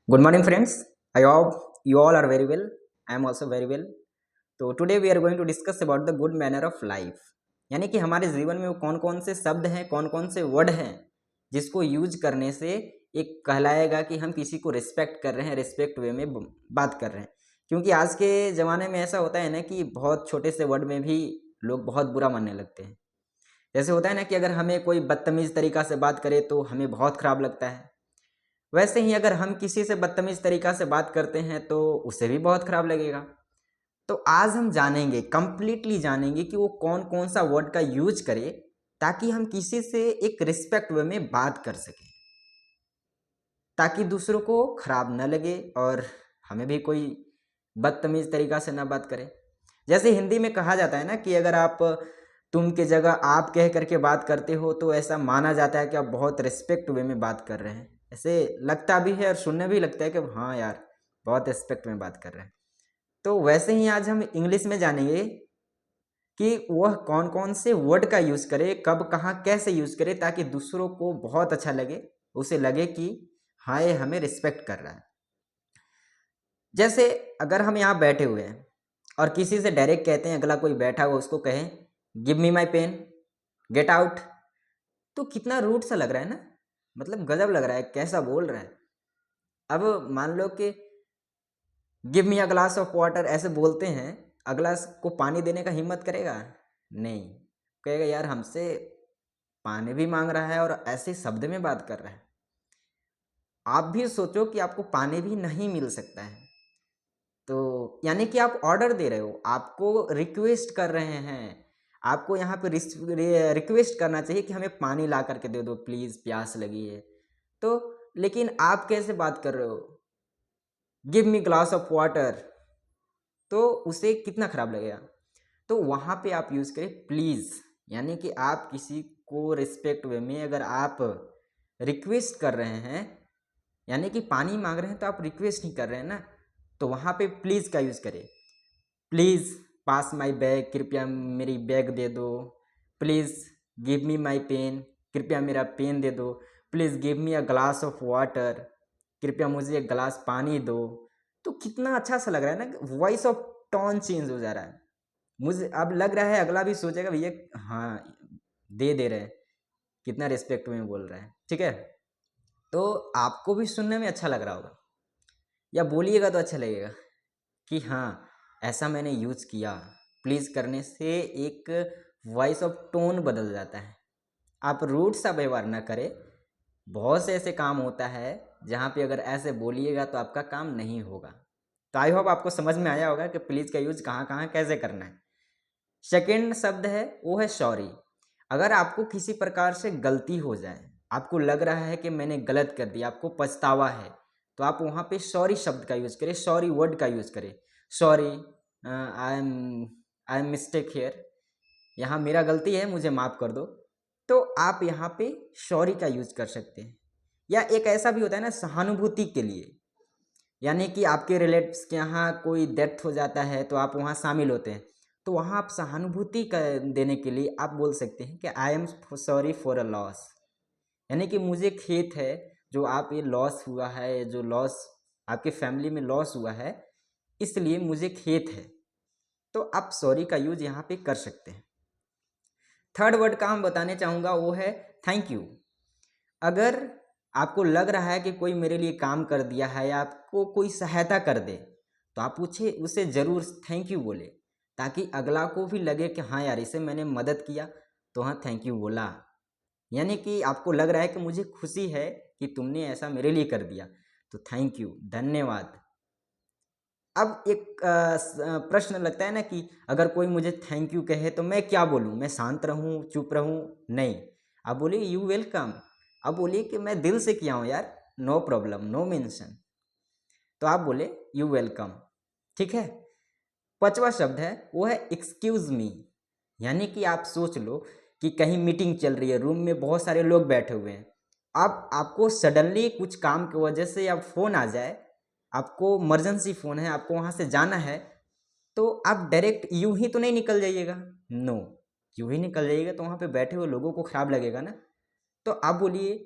Good morning, friends. I hope you all are very well. I am also very well. तो today we are going to discuss about the good manner of life. यानी कि हमारे जीवन में वो कौन कौन से शब्द हैं, कौन कौन से वर्ड हैं जिसको यूज करने से एक कहलाएगा कि हम किसी को रिस्पेक्ट कर रहे हैं, रिस्पेक्ट वे में बात कर रहे हैं। क्योंकि आज के ज़माने में ऐसा होता है ना कि बहुत छोटे से वर्ड में भी लोग बहुत बुरा मानने लगते हैं। जैसे होता है ना कि अगर हमें कोई बदतमीज़ तरीका से बात करे तो हमें बहुत ख़राब लगता है। वैसे ही अगर हम किसी से बदतमीज तरीका से बात करते हैं तो उसे भी बहुत खराब लगेगा। तो आज हम जानेंगे, कंप्लीटली जानेंगे कि वो कौन कौन सा वर्ड का यूज करे ताकि हम किसी से एक रिस्पेक्ट वे में बात कर सकें, ताकि दूसरों को खराब न लगे और हमें भी कोई बदतमीज तरीका से ना बात करे। जैसे हिंदी में कहा जाता है ना कि अगर आप तुम के जगह आप कह करके बात करते हो तो ऐसा माना जाता है कि आप बहुत रिस्पेक्ट वे में बात कर रहे हैं। ऐसे लगता भी है और सुनने भी लगता है कि हाँ यार, बहुत रिस्पेक्ट में बात कर रहे हैं। तो वैसे ही आज हम इंग्लिश में जानेंगे कि वह कौन कौन से वर्ड का यूज़ करे, कब कहाँ कैसे यूज़ करे ताकि दूसरों को बहुत अच्छा लगे, उसे लगे कि हाँ ये हमें रिस्पेक्ट कर रहा है। जैसे अगर हम यहाँ बैठे हुए हैं और किसी से डायरेक्ट कहते हैं, अगला कोई बैठा हुआ उसको कहें give me my pen, get out, तो कितना रूड सा लग रहा है ना। मतलब गजब लग रहा है, कैसा बोल रहा है। अब मान लो कि give me a glass of water ऐसे बोलते हैं, अगला को पानी देने का हिम्मत करेगा? नहीं, कहेगा यार हमसे पानी भी मांग रहा है और ऐसे शब्द में बात कर रहा है। आप भी सोचो कि आपको पानी भी नहीं मिल सकता है, तो यानी कि आप ऑर्डर दे रहे हो, आपको रिक्वेस्ट कर रहे हैं। आपको यहाँ पे रिक्वेस्ट करना चाहिए कि हमें पानी ला करके दे दो प्लीज़, प्यास लगी है। तो लेकिन आप कैसे बात कर रहे हो, give me glass of water, तो उसे कितना खराब लगेगा। तो वहाँ पे आप यूज़ करें प्लीज़, यानी कि आप किसी को रिस्पेक्ट वे में अगर आप रिक्वेस्ट कर रहे हैं, यानी कि पानी मांग रहे हैं तो आप रिक्वेस्ट नहीं कर रहे हैं ना, तो वहाँ पे प्लीज़ का यूज़ करें। प्लीज़ पास माई बैग, कृपया मेरी बैग दे दो। Please give me my pen, कृपया मेरा पेन दे दो। Please give me a glass of water, कृपया मुझे एक गिलास पानी दो। तो कितना अच्छा सा लग रहा है ना, वॉइस ऑफ टोन चेंज हो जा रहा है। मुझे अब लग रहा है अगला भी सोचेगा भैया हाँ दे रहे हैं, कितना रिस्पेक्ट में बोल रहा है। ठीक है, तो आपको भी सुनने में अच्छा लग रहा होगा या बोलिएगा तो अच्छा लगेगा कि हाँ ऐसा मैंने यूज़ किया। प्लीज़ करने से एक वॉइस ऑफ टोन बदल जाता है। आप रूड सा व्यवहार ना करें। बहुत से ऐसे काम होता है जहाँ पे अगर ऐसे बोलिएगा तो आपका काम नहीं होगा। तो आई होप आपको समझ में आया होगा कि प्लीज़ का यूज़ कहाँ कहाँ कैसे करना है। सेकेंड शब्द है वो है सॉरी। अगर आपको किसी प्रकार से गलती हो जाए, आपको लग रहा है कि मैंने गलत कर दिया, आपको पछतावा है, तो आप वहाँ पे सॉरी शब्द का यूज़ करें, सॉरी वर्ड का यूज़ करें। Sorry, I am mistake here, यहाँ मेरा गलती है, मुझे माफ़ कर दो। तो आप यहाँ पे सॉरी का यूज़ कर सकते हैं। या एक ऐसा भी होता है ना सहानुभूति के लिए, यानी कि आपके रिलेटिव्स के यहाँ कोई डेथ हो जाता है तो आप वहाँ शामिल होते हैं, तो वहाँ आप सहानुभूति देने के लिए आप बोल सकते हैं कि I am sorry for a loss, यानी कि मुझे खेद है जो आप ये लॉस हुआ है, जो लॉस आपके फैमिली में लॉस हुआ है, इसलिए मुझे खेद है। तो आप सॉरी का यूज यहाँ पे कर सकते हैं। थर्ड वर्ड का हम बताने चाहूँगा वो है थैंक यू। अगर आपको लग रहा है कि कोई मेरे लिए काम कर दिया है या आपको कोई सहायता कर दे, तो आप पूछे उसे ज़रूर थैंक यू बोले, ताकि अगला को भी लगे कि हाँ यार इसे मैंने मदद किया तो हाँ थैंक यू बोला। यानी कि आपको लग रहा है कि मुझे खुशी है कि तुमने ऐसा मेरे लिए कर दिया, तो थैंक यू, धन्यवाद। अब एक प्रश्न लगता है ना कि अगर कोई मुझे थैंक यू कहे तो मैं क्या बोलूँ, मैं शांत रहूँ, चुप रहूँ? नहीं, आप बोलिए यू वेलकम। आप बोलिए कि मैं दिल से किया हूँ यार, नो प्रॉब्लम, नो मेंशन। तो आप बोले यू वेलकम। ठीक है। पांचवा शब्द है वो है एक्सक्यूज मी। यानी कि आप सोच लो कि कहीं मीटिंग चल रही है, रूम में बहुत सारे लोग बैठे हुए हैं, अब आपको सडनली कुछ काम की वजह से या फ़ोन आ जाए, आपको इमरजेंसी फ़ोन है, आपको वहाँ से जाना है, तो आप डायरेक्ट यूं ही तो नहीं निकल जाइएगा। नो, यूं ही निकल जाइएगा तो वहाँ पे बैठे हुए लोगों को खराब लगेगा ना। तो आप बोलिए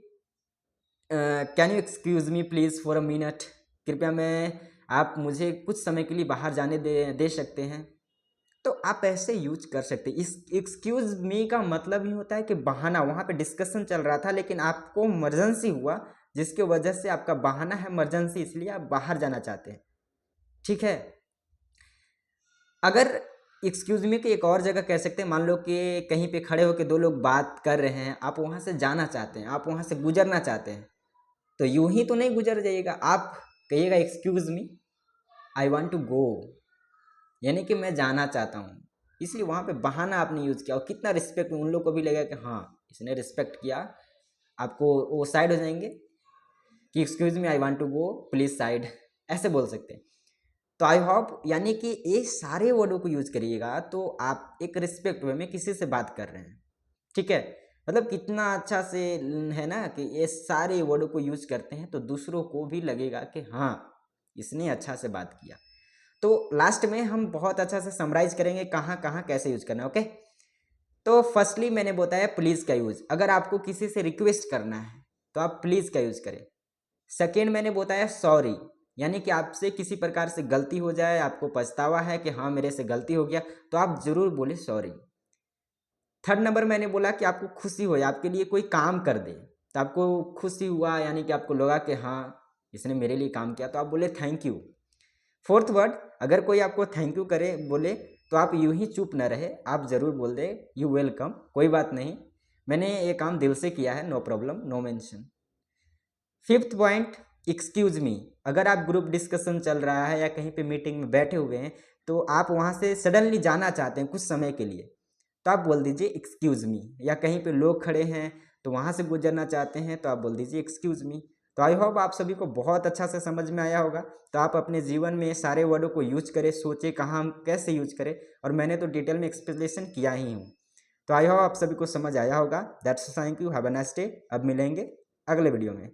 can you excuse me please for a minute. कृपया मैं आप मुझे कुछ समय के लिए बाहर जाने दे सकते हैं। तो आप ऐसे यूज कर सकते हैं। इस एक्सक्यूज़ मी का मतलब ही होता है कि बहाना। वहाँ पे डिस्कशन चल रहा था लेकिन आपको इमरजेंसी हुआ, जिसकी वजह से आपका बहाना है इमरजेंसी, इसलिए आप बाहर जाना चाहते हैं। ठीक है। अगर एक्सक्यूज़ मी की एक और जगह कह सकते हैं, मान लो कि कहीं पे खड़े होकर दो लोग बात कर रहे हैं, आप वहाँ से जाना चाहते हैं, आप वहाँ से गुजरना चाहते हैं, तो यूं ही तो नहीं गुजर जाइएगा। आप कहिएगा excuse me, I want to go, यानी कि मैं जाना चाहता हूँ। इसलिए वहाँ पे बहाना आपने यूज़ किया और कितना रिस्पेक्ट, उन लोग को भी लगेगा कि हाँ इसने रिस्पेक्ट किया। आपको वो साइड हो जाएंगे कि excuse me I want to go please side, ऐसे बोल सकते हैं। तो आई होप यानी कि ये सारे वर्डों को यूज़ करिएगा तो आप एक रिस्पेक्ट वे में किसी से बात कर रहे हैं। ठीक है, मतलब कितना अच्छा से है ना कि ये सारे वर्डों को यूज करते हैं तो दूसरों को भी लगेगा कि हाँ इसने अच्छा से बात किया। तो लास्ट में हम बहुत अच्छा से समराइज करेंगे कहाँ कहाँ कैसे यूज करना है। ओके, तो फर्स्टली मैंने बताया प्लीज़ का यूज। अगर आपको किसी से रिक्वेस्ट करना है तो आप प्लीज़ का यूज करें। सेकेंड मैंने बताया सॉरी, यानी कि आपसे किसी प्रकार से गलती हो जाए, आपको पछतावा है कि हाँ मेरे से गलती हो गया, तो आप ज़रूर बोले सॉरी। थर्ड नंबर मैंने बोला कि आपको खुशी हो, आपके लिए कोई काम कर दे तो आपको खुशी हुआ, यानी कि आपको लगा कि हाँ इसने मेरे लिए काम किया, तो आप बोले थैंक यू। फोर्थ वर्ड, अगर कोई आपको थैंक यू करे बोले तो आप यूं ही चुप न रहे, आप ज़रूर बोल दे यू वेलकम, कोई बात नहीं, मैंने ये काम दिल से किया है, no problem, no mention. Fifth point, excuse me. अगर आप ग्रुप डिस्कशन चल रहा है या कहीं पे मीटिंग में बैठे हुए हैं तो आप वहाँ से सडनली जाना चाहते हैं कुछ समय के लिए, तो आप बोल दीजिए एक्सक्यूज़ मी। या कहीं पे लोग खड़े हैं तो वहाँ से गुजरना चाहते हैं तो आप बोल दीजिए एक्सक्यूज़ मी। तो आई होप आप सभी को बहुत अच्छा से समझ में आया होगा। तो आप अपने जीवन में सारे वर्डों को यूज करें, सोचें कहाँ हम कैसे यूज करें, और मैंने तो डिटेल में एक्सप्लेनेशन किया ही हूँ। तो आई होप आप सभी को समझ आया होगा। That's thank you, have a nice day. अब मिलेंगे अगले वीडियो में।